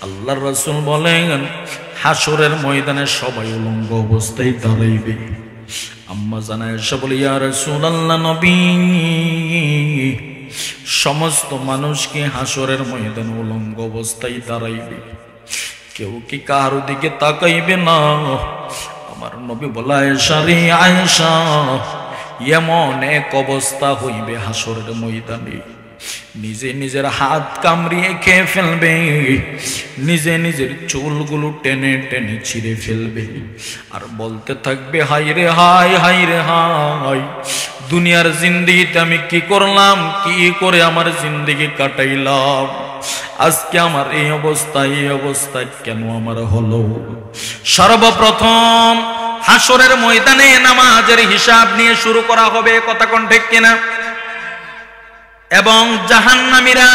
আল্লাহর রাসূল বলেন, হাসরের ময়দানে সবাই উলঙ্গ অবস্থায় দাঁড়াইবে। আম্মা জানা এসে বলে, ইয়া রাসূলুল্লাহ, নবী, সমস্ত মানুষকে হাসরের ময়দানে উলঙ্গ অবস্থায় দাঁড়াইবে, কেউ কি কারো দিকে তাকাইবে না? আমার নবী বলে, আয়েশা রে আয়েশা, এমন এক অবস্থা হইবে হাসরের ময়দানে, নিজে নিজের হাত কামড়িয়ে খেয়ে ফেলবে, নিজে নিজের চুলগুলো টেনে টেনে ছিঁড়ে ফেলবে, আর বলতে থাকবে, হাই রে হাই, হাই রে হাই, দুনিয়ার জিন্দেগিতে আমি কি করলাম, কি করে আমার জিন্দেগি কাটাইলাম, আজকে আমার এই অবস্থা কেন আমার হলো? সর্বপ্রথম হাসরের ময়দানে নামাজের হিসাব নিয়ে শুরু করা হবে, কথা কোন ঠিক কিনা? এবং জাহান্নামীরা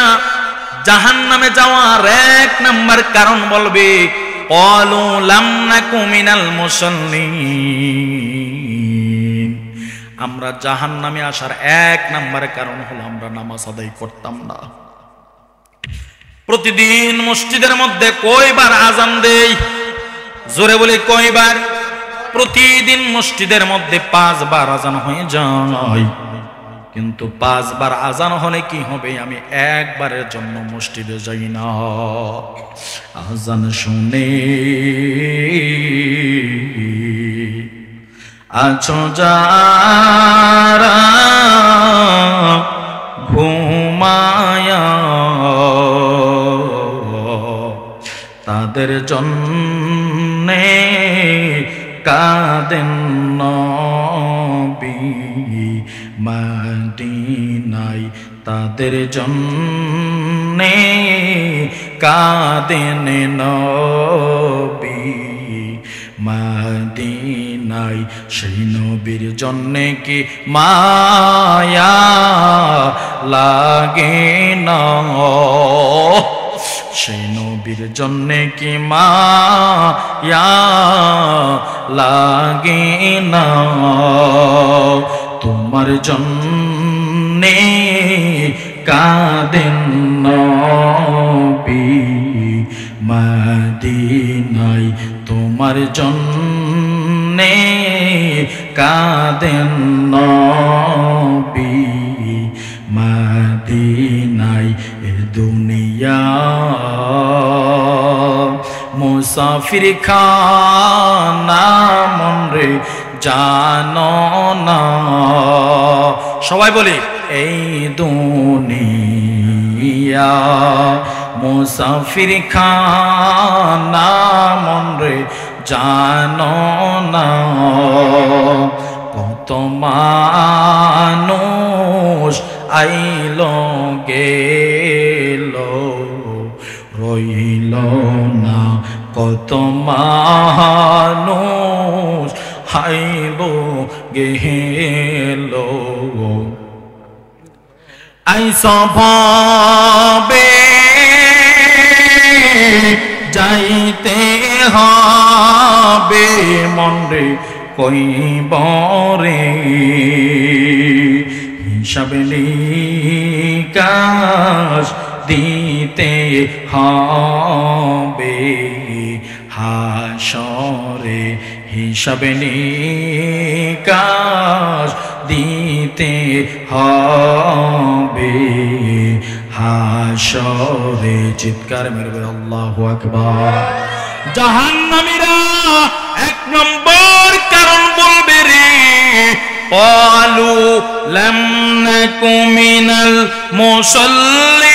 জাহান্নামে যাওয়ার এক নাম্বার কারণ বলবে, ক্বালু লাম নাকু মিনাল মুসাল্লিন। আমরা জাহান্নামে আসার এক নাম্বার কারণ হলো আমরা নামাজ আদায় করতাম না। প্রতিদিন মসজিদের মধ্যে কয়বার আজান দেই? জোরে বলি কয়বার? প্রতিদিন মসজিদের মধ্যে 5 বার আজান হয়ে যায়, কিন্তু 5 বার আজান হলে কি হবে, আমি একবারের জন্য মসজিদে যাই না। আজান শুনে আছো যারা ঘুমায়া, তাদের জন্যে কাঁদেন নবী মদিনায়, তাদের জন্যে কাঁদেন নবী মদিনায়। সেই নবীর জন্যে কি মায়া লাগে না, সেই নবীর জন্যে কি মায়া লাগে না। তোমার জন্যে কাঁদেন নবী মদিনায়, তোমার জন্যে কাঁদেন নবী মদিনায়। এ দুনিয়া মুসাফির খানা মন রে জানো না, সবাই বলি এই দুনিয়া মুসাফির খানা মন রে জানো না। কত মানুষ আইলো গেলো রইল না, কত মানুষ আইলো গেলো। আইস ভাবে যাইতে হবে মনরে কইবরে, হিসাবে নিকাশ দিতে হবে হাসরে, হিসাবে নিকাশ দিতে হবে হাসরে। চিৎকার মেরে আল্লাহু আকবার। জাহান্নামীরা 1 নম্বর কারণ বলবে রে, ক্বালু লাম নাকু মিনাল মুসাল্লিন।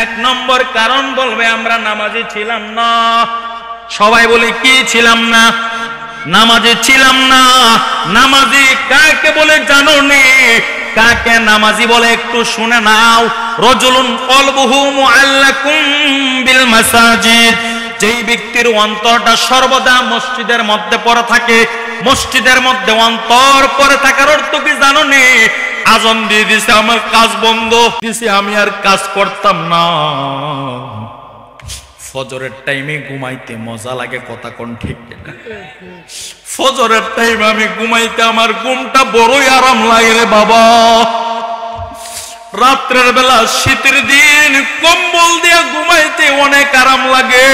1 নম্বর কারণ বলবে আমরা নামাজি ছিলাম না। সবাই বলে কি ছিলাম না? নামাজি ছিলাম না। নামাজি কাকে বলে জানো নি? কাকে নামাজি বলে একটু শুনে নাও। রাজুলুন কলবুহু মুআল্লাকুম বিল মাসাজিদ, যেই ব্যক্তির অন্তরটা সর্বদা মসজিদের মধ্যে পড়ে থাকে। মসজিদের মধ্যে অন্তর পড়ে থাকার অর্থ কি জানো নি? আজান দিয়ে দিছে, আমার কাজ বন্ধ দিছে, আমি আর কাজ করতাম না। ফজরের টাইমে ঘুমাইতে মজা লাগে, কথা কোন ঠিক না? ফজরের টাইমে আমি ঘুমাইতে আমার ঘুমটা বড়ই আরাম লাগে রে বাবা। রাত্রের বেলা শীতের দিন কম্বল দিয়ে ঘুমাইতে অনেক আরাম লাগে।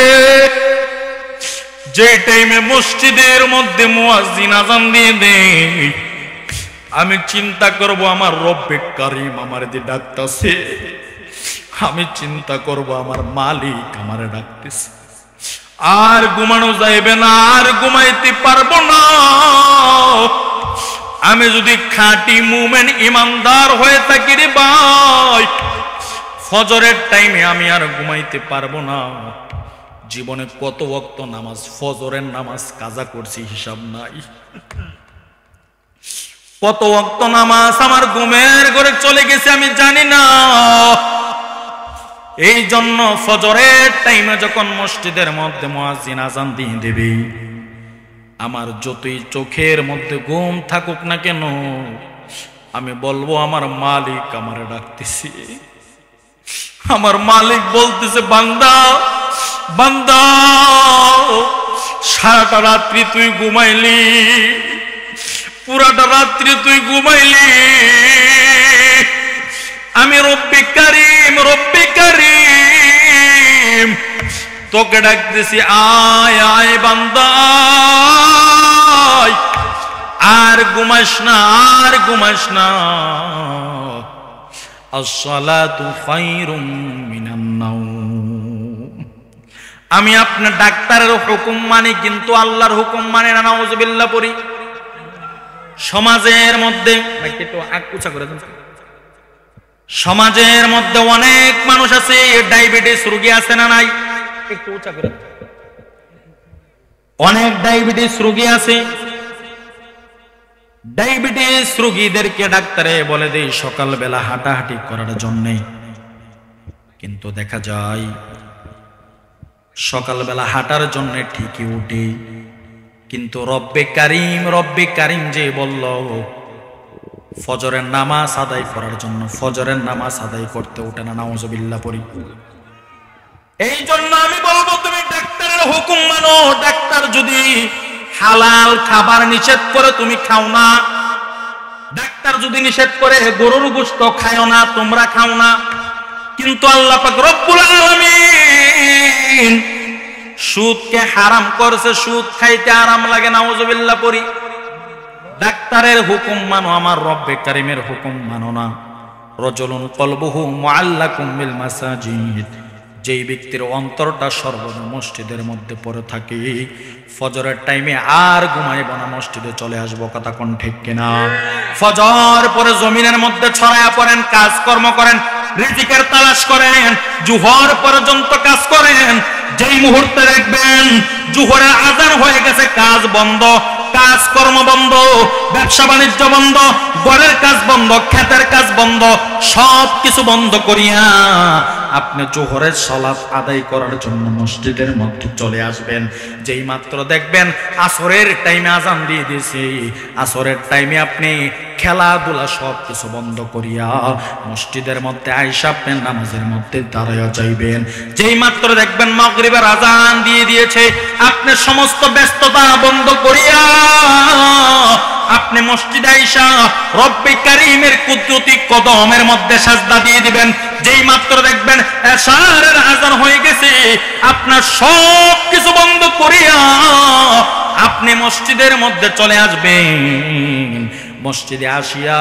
যে টাইমে মসজিদের মধ্যে মুয়াজ্জিন আযান দিয়ে দেয়, আমি চিন্তা করব আমার রব্বে কারীম আমারে দিয়ে ডাকতেছে। আমি চিন্তা করব আমার মালিক আমারে ডাকতেছে। আর ঘুমানো যাইবে না, আর ঘুমাইতে পারবো না। আমি যদি খাঁটি মুমিন ইমানদার হয়ে থাকি রে ভাই, ফজরের টাইমে আমি আর ঘুমাইতে পারবো না। জীবনে কত ওয়াক্ত নামাজ, ফজরের নামাজ কাজা করছি হিসাব নাই। কত ওয়াক্ত নামাজ আমার ঘুমের ঘরে চলে গেছে আমি জানি না। এই জন্য ফজরের টাইমে যখন মসজিদের মধ্যে মুয়াজ্জিন আযান দিয়ে দেবে, আমার যতই চোখের মধ্যে ঘুম থাকুক না কেন, আমি বলবো আমার মালিক আমারে ডাকতেছে। আমার মালিক বলতেছে, বান্দা বান্দা, সারাটা রাত্রি তুই ঘুমাইলি, পুরাটা রাত্রি তুই ঘুমাইলি। আমি রব্বে কারীম, রব্বে কারীম তোকে ডাক দিছি, আয় আয় বান্দা, আর ঘুমাস না, আর ঘুমাস না। আসসালাতু খায়রুম মিনান নাওম। আমি আপনার ডাক্তারের হুকুম মানি, কিন্তু আল্লাহর হুকুম মানে না। নাউজুবিল্লাহ পড়ি। সমাজের মধ্যে একটু আকুচা করে দেন। সমাজের মধ্যে অনেক মানুষ আছে, ডায়াবেটিস রোগী আছে না নাই? একটু উঁচা করে। অনেক ডায়াবেটিস রোগী আছে। ডায়াবেটিস রোগীদেরকে ডাক্তারে বলে দেয় সকালবেলা হাঁটাহাঁটি করার জন্যে, কিন্তু দেখা যায় সকালবেলা হাঁটার জন্য ঠিকই উঠে, কিন্তু রব্বে কারিম যে বলল ফজরের নামাজ আদায় করার জন্য, ফজরের নামাজ আদায় করতে ওঠে না। নাউজুবিল্লাহ পড়ি। এই জন্য আমি বলবো তুমি ডাক্তারের হুকুম মানো। ডাক্তার যদি হালাল খাবার নিষেধ করে তুমি খাও না, ডাক্তার যদি নিষেধ করে গরুর গোশত খাও না, তোমরা খাও না, কিন্তু আল্লাহ পাক রব্বুল আলামিন সুদকে হারাম করছে, সুদ খাইতে আরাম লাগে। নাউজুবিল্লাহ পড়ি। ডাক্তারের হুকুম মানো, আমার রব্বে কারিমের হুকুম মানো না। রাজুলুন কলবুহু মুআল্লাকুম বিল মাসাজিদ, যেই ব্যক্তির অন্তরটা সর্বদা মসজিদের মধ্যে পড়ে থাকে, ফজরের টাইমে আর ঘুমাইব না, মসজিদে চলে আসবো। কথা কোন ঠিক কিনা? ফজর পরে জমিনের মধ্যে ছড়ায়া পড়েন, কাজকর্ম করেন, রিজিকের তালাশ করেন, জুহর পর্যন্ত কাজ করেন। যেই মুহূর্তে দেখবেন জুহরের আজান হয়ে গেছে, কাজ বন্ধ, কাজকর্ম বন্ধ, ব্যবসা বাণিজ্য বন্ধ, ঘরের কাজ বন্ধ, ক্ষেতের কাজ বন্ধ, সব কিছু বন্ধ করিয়া আপনি জোহরের সালাত আদায় করার জন্য মসজিদের মধ্যে চলে আসবেন। যেই মাত্র দেখবেন আসরের টাইমে আজান দিয়ে দিয়েছে, আসরের টাইমে আপনি খেলাধুলা সব কিছু বন্ধ করিয়া মসজিদের মধ্যে আইসা আপনি নামাজের মধ্যে দাঁড়াইয়া যাইবেন। যেই মাত্র দেখবেন মাগরিবের আজান দিয়ে দিয়েছে, আপনি সমস্ত ব্যস্ততা বন্ধ করিয়া আপনি মসজিদে আইসা রব্বে কারীমের কুদরতি কদমের মধ্যে সাজদা দিয়ে দিবেন। যেই মাত্র দেখবেন এশারের আজান হয়ে গেছে, আপনার সব কিছু বন্ধ করিয়া আপনি মসজিদের মধ্যে চলে আসবেন। মসজিদে আসিয়া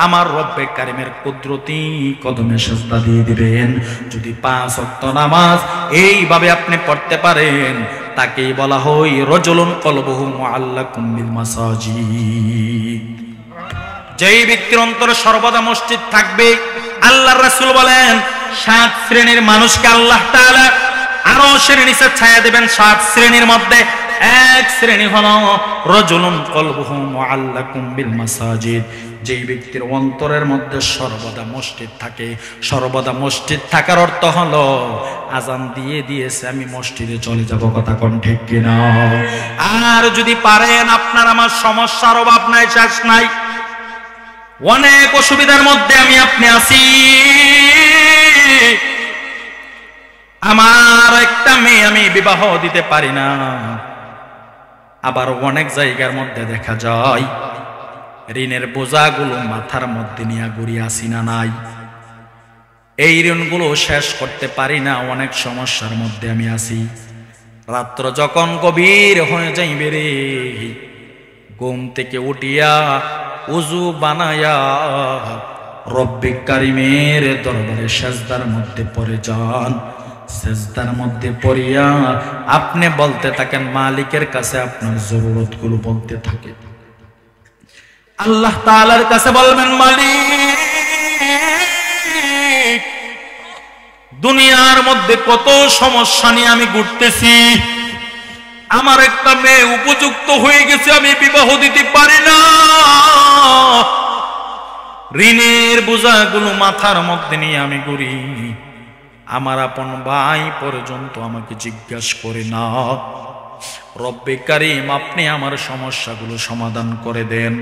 আমার রব্বে কারীমের কুদরতি কদমে সাজদা দিয়ে দিবেন। যদি 5 ওয়াক্ত নামাজ এইভাবে আপনি পড়তে পারেন, তাকেই বলা হয় রাজুলুন কলবুহু মুআল্লাকুম বিল মাসাজিদ। যেই ব্যক্তির অন্তরে সর্বদা মসজিদ থাকবে, আল্লাহর রাসূল বলেন 7 শ্রেণীর মানুষকে আল্লাহ তাআলা আরশের নিচে ছায়া দেবেন। 7 শ্রেণীর মধ্যে এক শ্রেণী হলো রাজুলুন কলবুহু মুআল্লাকুম বিল মাসাজিদ, যেই ব্যক্তির অন্তরের মধ্যে সর্বদা মসজিদ থাকে। সর্বদা মসজিদ থাকার অর্থ হলো আজান দিয়ে দিয়েছে, আমি মসজিদে চলে যাব। কথা কোন ঠিক কিনা? আর যদি পারেন, আপনার আমার সমস্যার অভাব নাই, শেষ নাই, অনেক অসুবিধার মধ্যে আমি আপনি আছি। আমার একটা মেয়ে আমি বিবাহ দিতে পারি না। আবার অনেক জায়গার মধ্যে দেখা যায় ঋণের বোঝাগুলো মাথার মধ্যে নিয়ে ঘুরি আসি না নাই, এই ঋণগুলো শেষ করতে পারি না, অনেক সমস্যার মধ্যে আমি আছি। রাত্র যখন গভীর হয়ে যাইবে রে, ঘুম থেকে উঠিয়া উজু বানায়া রব্বে কারীমের দরবারে সাজদার মধ্যে পড়ে যান। সাজদার মধ্যে পড়িয়া আপনি বলতে থাকেন, মালিকের কাছে আপনার জরুরতগুলো বলতে থাকে। আল্লাহ তাআলার কাছে বলবেন, মালিক, দুনিয়ার মধ্যে কত সমস্যা নিয়ে আমি ঘুরতেছি, আমার একটা মেয়ে উপযুক্ত হয়ে গেছে, আমি বিবাহ দিতে পারি না। ঋণের বোঝাগুলো মাথার মধ্যে নিয়ে আমি ঘুরি, আমার আপন ভাই পর্যন্ত আমাকে জিজ্ঞাসা করে না। রব্বে কারীম, আপনি আমার সমস্যাগুলো সমাধান করে দেন।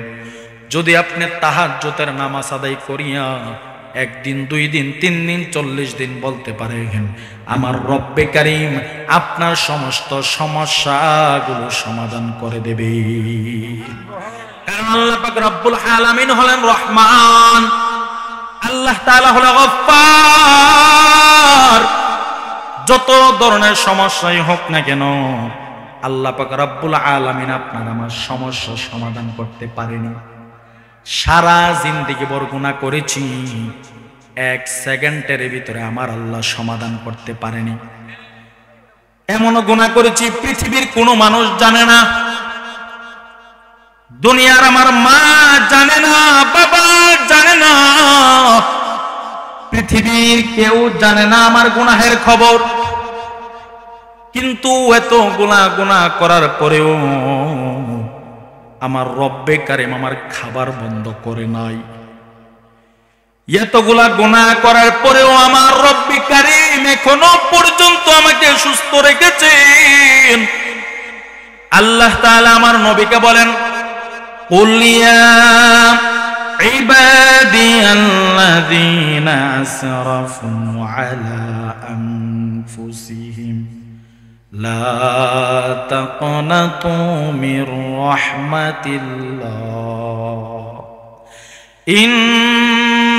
যদি আপনি তাহাজ্জুদের নামাজ আদায় করিয়া 1 দিন 2 দিন 3 দিন 40 দিন বলতে পারেন, আমার রব্বে কারীম আপনার সমস্ত সমস্যাগুলো সমাধান করে দেবে। কারণ আল্লাহ পাক রব্বুল আলামিন হলেন রহমান, আল্লাহ তাআলা হলো গফফার। যত ধরনের সমস্যাই হোক না কেন, আল্লাহ পাক রব্বুল আলামিন আপনার আমার সমস্যার সমাধান করতে পারেনি। সারা জিন্দেগি ভর গুনাহ করেছি, এক সেকেন্ডের ভিতরে আমার আল্লাহ সমাধান করতে পারেনি। এমনও গুনাহ করেছি পৃথিবীর কোনো মানুষ জানে না, দুনিয়ার আমার মা জানে না, বাবা জানে না, পৃথিবীর কেউ জানে না আমার গুনাহের খবর। কিন্তু এত গুনাহ করার পরেও আমার রব্বে কারিম আমার খাবার বন্ধ করে নাই। এতগুলা গুনাহ করার পরেও আমার রব্বে কারিম এখনো পর্যন্ত আমাকে সুস্থ রেখেছেন। আল্লাহ তাআলা আমার নবীকে বলেন, কুল ইয়া ইবাদিয়াল্লাযীনা আসরাফু আলা আনফুসিহিম লা তাকনাতু মির রাহমাতিল্লাহ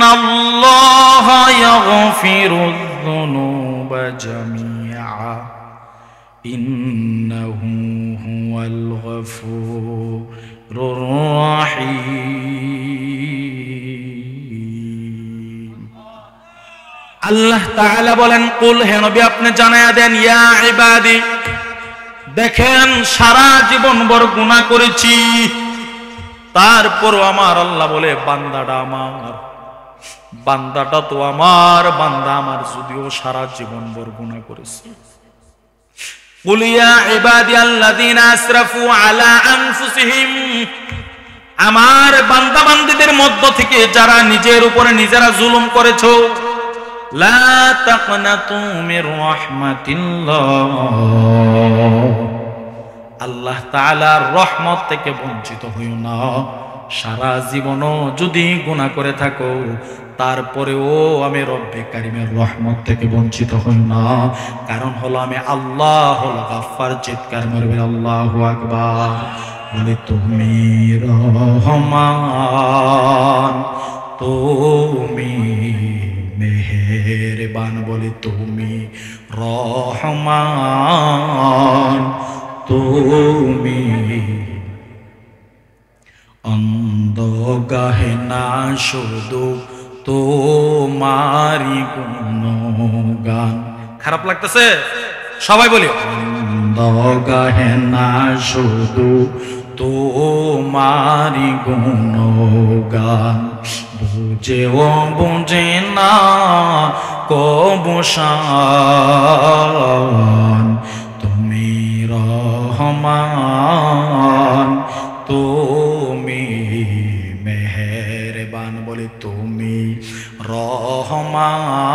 ইন্নাল্লাহা ইয়াগফিরুয যুনুবা জামিআ ইন্নাহু হুয়াল গফুরুর রাহিম। আল্লাহ তাআলা বলেন, কুল, হে নবী আপনি জানায়া দেন, ইয়া ইবাদি, দেখেন সারা জীবন ভর গুনাহ করেছি, তারপরও আমার আল্লাহ বলে বান্দাটা আমার, বান্দাটা তো আমার, বান্দা আমার যদিও সারা জীবন ভর গুনাহ করেছে। কুল ইয়া ইবাদিয়াল্লাযীনা আসরাফু আলা আনফুসিহিম, আমার বান্দা বান্দীদের মধ্য থেকে যারা নিজের উপরে নিজেরা জুলুম করেছো, লা তাকনাতু মির রাহমাতিল্লাহ, আল্লাহ তাআলার রহমত থেকে বঞ্চিত হইও না। সারা জীবনও যদি গুনাহ করে থাকো, তারপরেও আমি রব্বে কারিমের রহমত থেকে বঞ্চিত হই না। কারণ হলো আমি আল্লাহ হল গাফফার। চিৎকার মারবেন আল্লাহু আকবার। বলে তুমি রহমান, তুমি মেহেরবান, বলে তুমি রহমান, তুমি অন্ধগাহে না শুধু তোমারি গুণগান। খারাপ লাগতেছে? সবাই বলি, অন্ধগাহে না শুধু তোমারি গুণগান, বুঝেও বুঝে না কবুশান, তুমি রহমান, তুমি মেহেরবান, বলে তুমি রহমান,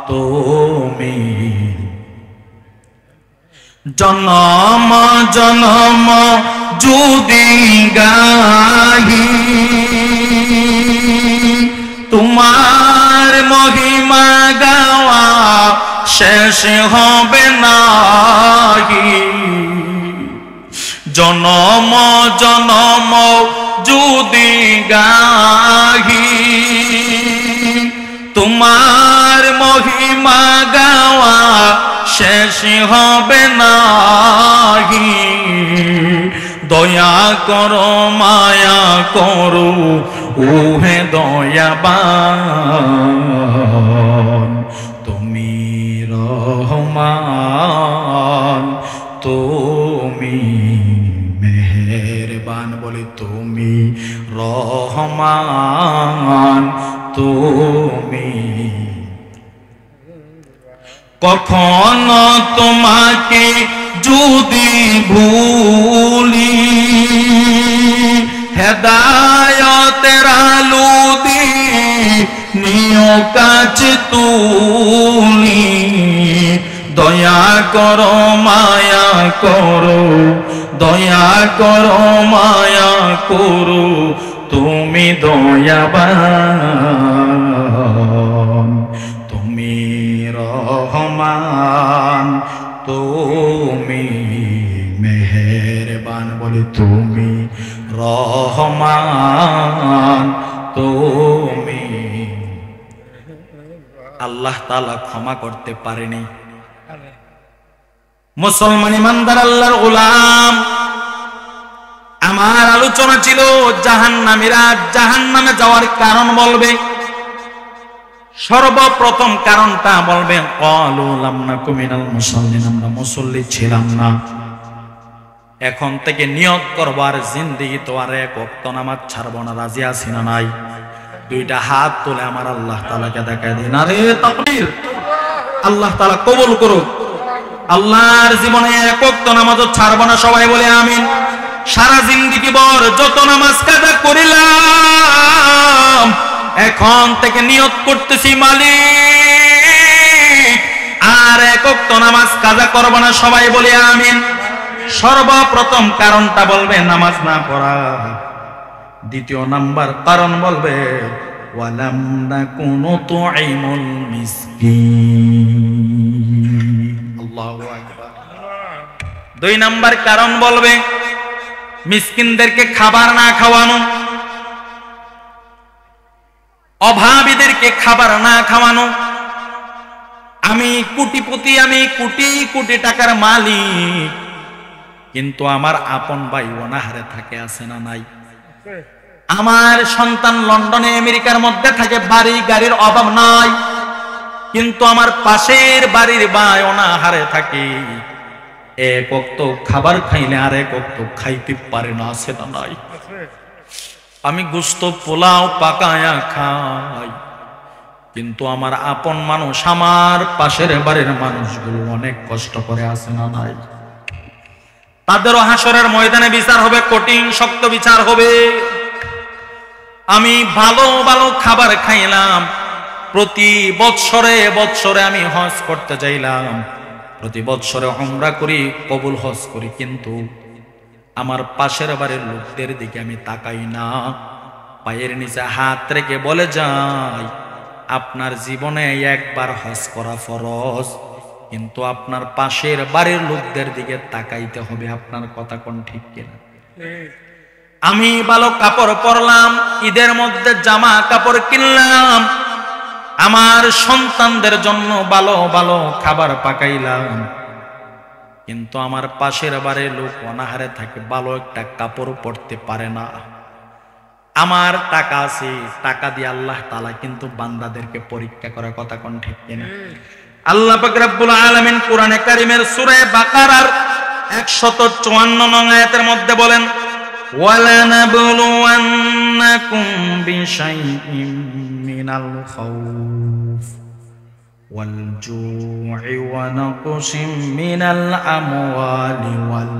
তুমি জনম জনম যদি গাহি তোমার মহিমা গাওয়া শেষ হবে নাহি। জনম জনম যদি গাহি তোমার মহিমা গাওয়া শেষ হবে নাহি। দয়া করো মায়া করো ওহে দয়াবান, তুমি রহমান, তুমি মেহেরবান, বলে তুমি রহমান, তুমি কখনো তোমাকে যদি ভুলি হেদায়েতের আলো নিয় কাছে তুলি। দয়া করো মায়া করো, দয়া করো মায়া করো, তুমি দয়াবান, তুমি রহমান, তুমি মেহেরবান, বলে তুমি রহমান, তুমি আল্লাহ তাআলা ক্ষমা করতে পারেনি। মুসলমান ইমানদার আল্লাহর গোলাম, আমার আলোচনা ছিল জাহান্নামীরা জাহান্নামে যাওয়ার কারণ বলবে। সর্বপ্রথম কারণটা বলবে ক্বালু লাম নাকু মিনাল মুসাল্লিন, আমরা মুসল্লি ছিলাম না। এখন থেকে নিয়ত করবার জিন্দেগি তো আর এক ওয়াক্ত নামাজ ছাড়বো না, রাজি আছি না নাই? দুইটা হাত তুলে আমার আল্লাহ তাআলাকে দেখায় দিন, আরে তাকবীর, আল্লাহ তাআলা কবুল করুক। আল্লাহর জীবনে এক ওয়াক্ত নামাজও ছাড়বো না, সবাই বলে আমিন। সারা জিন্দেগি ভর যত নামাজ কাজা করিলাম, এখন থেকে নিয়ত করতেছি মালিক আর এক ওয়াক্ত নামাজ কাজা করব না, সবাই বলে আমিন। সর্বপ্রথম কারণটা বলবে নামাজ না পড়া। দ্বিতীয় নাম্বার কারণ বলবে ওয়ালাম নাকুনু তুইমুল মিসকিন। আল্লাহু আকবার। দুই নাম্বার কারণ বলবে মিসকিনদেরকে খাবার না খাওয়ানো, অভাবীদেরকে খাবার না খাওয়ানো। আমি কোটিপতি, আমি কোটি কোটি টাকার মালিক, কিন্তু আমার আপন ভাই অনাহারে থাকে, আছে না নাই? আমার সন্তান লন্ডনে আমেরিকার মধ্যে থাকে, বাড়ি গাড়ির অভাব নাই, কিন্তু আমার পাশের বাড়ির ভাই অনাহারে থাকে। এক ওয়াক্ত খাবার খাইলে আর এক ওয়াক্ত খাইতে পারে না, আছে না নাই? আমি গোশত পোলাও পাকায়া খাই, কিন্তু আমার আপন মানুষ, আমার পাশের বাড়ির মানুষগুলো অনেক কষ্ট করে, আছে না নাই? তাদেরও হাসরের ময়দানে বিচার হবে, কঠিন শক্ত বিচার হবে। আমি ভালো ভালো খাবার খাইলাম, প্রতি বৎসরে বৎসরে আমি হজ করতে যাইলাম, প্রতি বৎসরে উমরা করি, কবুল হজ করি, কিন্তু আমার পাশের বাড়ির লোকদের দিকে আমি তাকাই না। পায়ের নিচে হাত রেখে বলে যাই, আপনার জীবনে একবার হজ করা ফরজ, কিন্তু আপনার পাশের বাড়ির লোকদের দিকে তাকাইতে হবে। আপনার কথা কোন ঠিক কিনা? আমি ভালো কাপড় পরলাম, ঈদের মধ্যে জামা কাপড় কিনলাম, আমার সন্তানদের জন্য ভালো ভালো খাবার পাকাইলাম, কিন্তু আমার পাশের বাড়ির লোক অনাহারে থাকে, ভালো একটা কাপড় পরতে পারে না। আমার টাকা আছে, টাকা দিয়ে আল্লাহ তাআলা কিন্তু বান্দাদেরকে পরীক্ষা করে, কথা কোন ঠিক কিনা? আল্লাহ পাক রব্বুল আলামিন কোরআনে কারীমের সূরা বাকারার 154 নং আয়াতের মধ্যে বলেন, ওয়ালানাবলুওয়ান্নাকুম বিশাইইম মিনাল খাউফ ওয়াল জু'i ওয়া নাকসিম মিনাল আমওয়ালি ওয়াল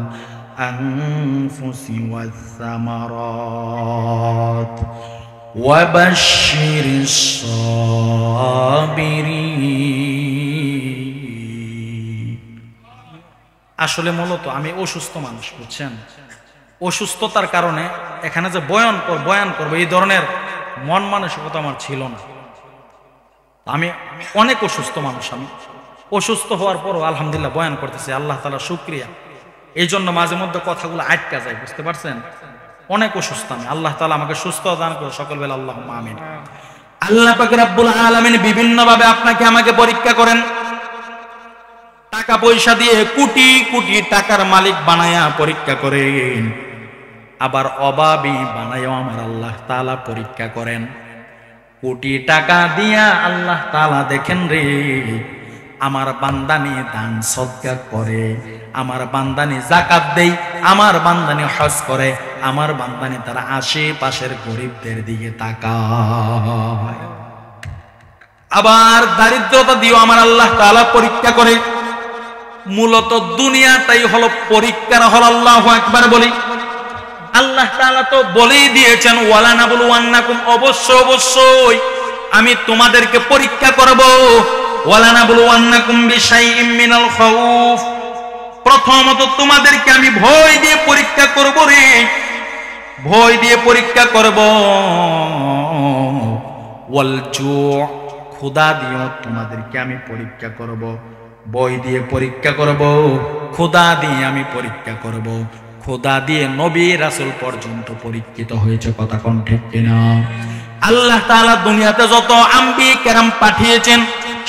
আনফুসি ওয়াস সামারাত ওয়া বাশশিরিস সাবিরিন। আসলে মূলত আমি অসুস্থ মানুষ, বুঝছেন? অসুস্থতার কারণে এখানে যে বয়ান করবো এই ধরনের মন মানসিকতা আমার ছিল না। আমি অনেক অসুস্থ মানুষ, আমি অসুস্থ হওয়ার পরও আলহামদুলিল্লাহ বয়ান করতেছি, আল্লাহ তাআলার শুকরিয়া। এই জন্য মাঝে মধ্যে কথাগুলো আটকা যায়, বুঝতে পারছেন? অনেক অসুস্থ আমি, আল্লাহ তাআলা আমাকে সুস্থ দান করে সকল বেলা আল্লাহুম্মা আমিন। আল্লাহ পাক রব্বুল আলামিন বিভিন্ন ভাবে আপনাকে আমাকে পরীক্ষা করেন, টাকা পয়সা দিয়ে কোটি কোটি টাকার মালিক বানায়া পরীক্ষা করেন, আবার অভাবী বানায়াও আমার আল্লাহ তাআলা পরীক্ষা করেন। কোটি টাকা দিয়া আল্লাহ তাআলা দেখেন রে, আমার বান্দানি দান সদকা করে, আমার বান্দানি যাকাত দেয়, আমার বান্দানি হজ করে, আমার বান্দানি তার আশেপাশের গরিবদের দিকে তাকায়। আবার দারিদ্রতা দিয়েও আমার আল্লাহ তাআলা পরীক্ষা করে। মূলত দুনিয়াটাই হলো পরীক্ষার হল। আল্লাহু আকবার বলি। আল্লাহ তাআলা তো বলেই দিয়েছেন, ওয়ালানাবলুওয়ান্নাকুম, অবশ্যই আমি তোমাদেরকে পরীক্ষা করব। ওয়ালানাবলুওয়ান্নাকুম বিশাইইম মিনাল খাউফ, প্রথমত তোমাদেরকে আমি ভয় দিয়ে পরীক্ষা করব রে, ভয় দিয়ে পরীক্ষা করব। ওয়াল জু', ক্ষুধা দিয়েও তোমাদেরকে আমি পরীক্ষা করব। ভয় দিয়ে পরীক্ষা করব, ক্ষুধা দিয়ে আমি পরীক্ষা করব। ক্ষুধা দিয়ে নবী রাসূল পর্যন্ত পরীক্ষিত হয়েছে, কথা কোন ঠিক কিনা? আল্লাহ তাআলা দুনিয়াতে যত আম্বি কেরাম পাঠিয়েছেন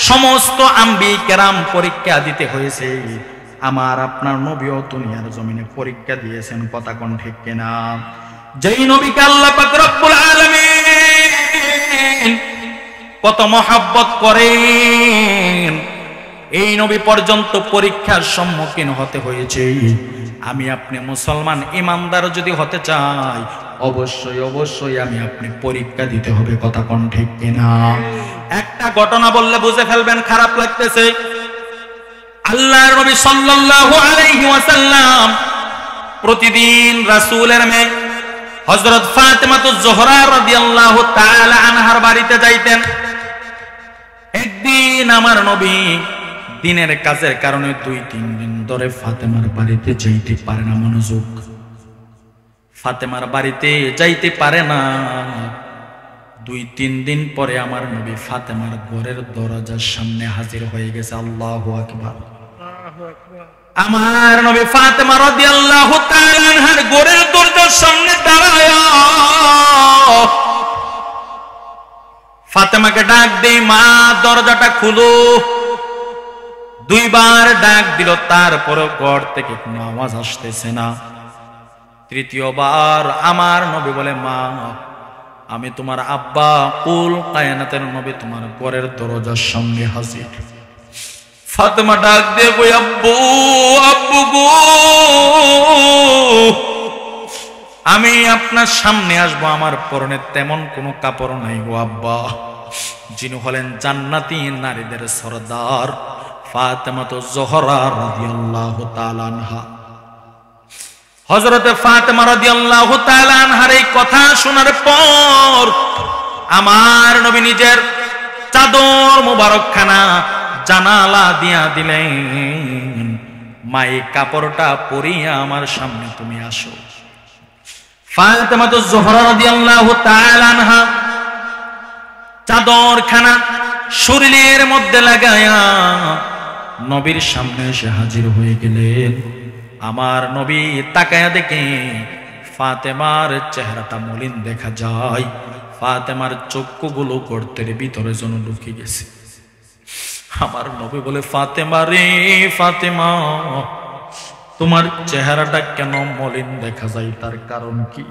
সমস্ত আম্বি কেরাম পরীক্ষা দিতে হয়েছে। আমার আপনার নবীও দুনিয়ার জমিনে পরীক্ষা দিয়েছেন, কথা কোন ঠিক কিনা? যেই নবীকে আল্লাহ পাক রব্বুল আলামিন কত মহব্বত করেন, এই নবী পর্যন্ত পরীক্ষার সম্মুখীন হতে হয়েছে। আমি আপনি মুসলমান ইমানদার যদি হতে চাই, অবশ্যই অবশ্যই আমি আপনি পরীক্ষা দিতে হবে, কথা কোন ঠিক কিনা? একটা ঘটনা বললে বুঝে ফেলবেন, খারাপ লাগতেছে। আল্লাহর নবী সাল্লাল্লাহু আলাইহি ওয়াসাল্লাম প্রতিদিন রাসূলের মেয়ে হযরত ফাতেমাতুজ জোহরা রাদিয়াল্লাহু তাআলা আনহার বাড়িতে যাইতেন। একদিন আমার নবী দিনের কাজের কারণে 2-3 দিন ধরে ফাতেমার বাড়িতে যাইতে পারে না। মনোযোগ, ফাতেমার বাড়িতে যাইতে পারে না। 2-3 দিন পরে আমার নবী ফাতেমার ঘরের দরজার সামনে হাজির হয়ে গেছে। আল্লাহু আকবার। আমার নবী ফাতেমা রাদিয়াল্লাহু তাআলা আনহার ঘরের দরজার সামনে দাঁড়ায়া ফাতেমাকে ডাক দেই, মা দরজাটা খুলো। 2 বার ডাক দিল, তারপরে ঘর থেকে কোনো আওয়াজ আসতেছে না। 3য় বার আমার নবী বলে, মা আমি তোমার আব্বা কুল কায়নাতের নবী তোমার ঘরের দরজার সামনে হাজির। ফাতেমা ডাক দিয়ে কই, আব্বু আব্বু গো, আমি আপনার সামনে আসবো, আমার পরনে তেমন কোনো কাপড় নাই গো আব্বা। যিনি হলেন জান্নাতি নারীদের সরদার ফাতেমাতুজ জোহরা রাদিয়াল্লাহু তাআলা আনহা। হযরতে ফাতেমা রাদিয়াল্লাহু তাআলা আনহার এই কথা শোনার পর আমার নবী নিজের চাদর মুবারকখানা জানালা দিয়া দিলেন, মাই কাপড়টা পরিয়া আমার সামনে তুমি আসো। ফাতেমাতুজ জোহরা রাদিয়াল্লাহু তাআলা আনহা চাদরখানা শরীরের মধ্যে লাগায়া নবীর সামনে এসে হাজির হয়ে গেলেন। আমার নবী তাকায়া দেখে ফাতেমার চেহারাটা মলিন দেখা যায়। ফাতেমার চক্ষুগুলো গর্তের ভিতরে যেন ঢুকে গেছে। আমার নবী বলে, ফাতেমা রে ফাতেমা, তোমার চেহারাটা কেন মলিন দেখা যায়, তার কারণ কি?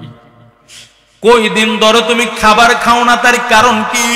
কই দিন ধরে তুমি খাবার খাও না, তার কারণ কি?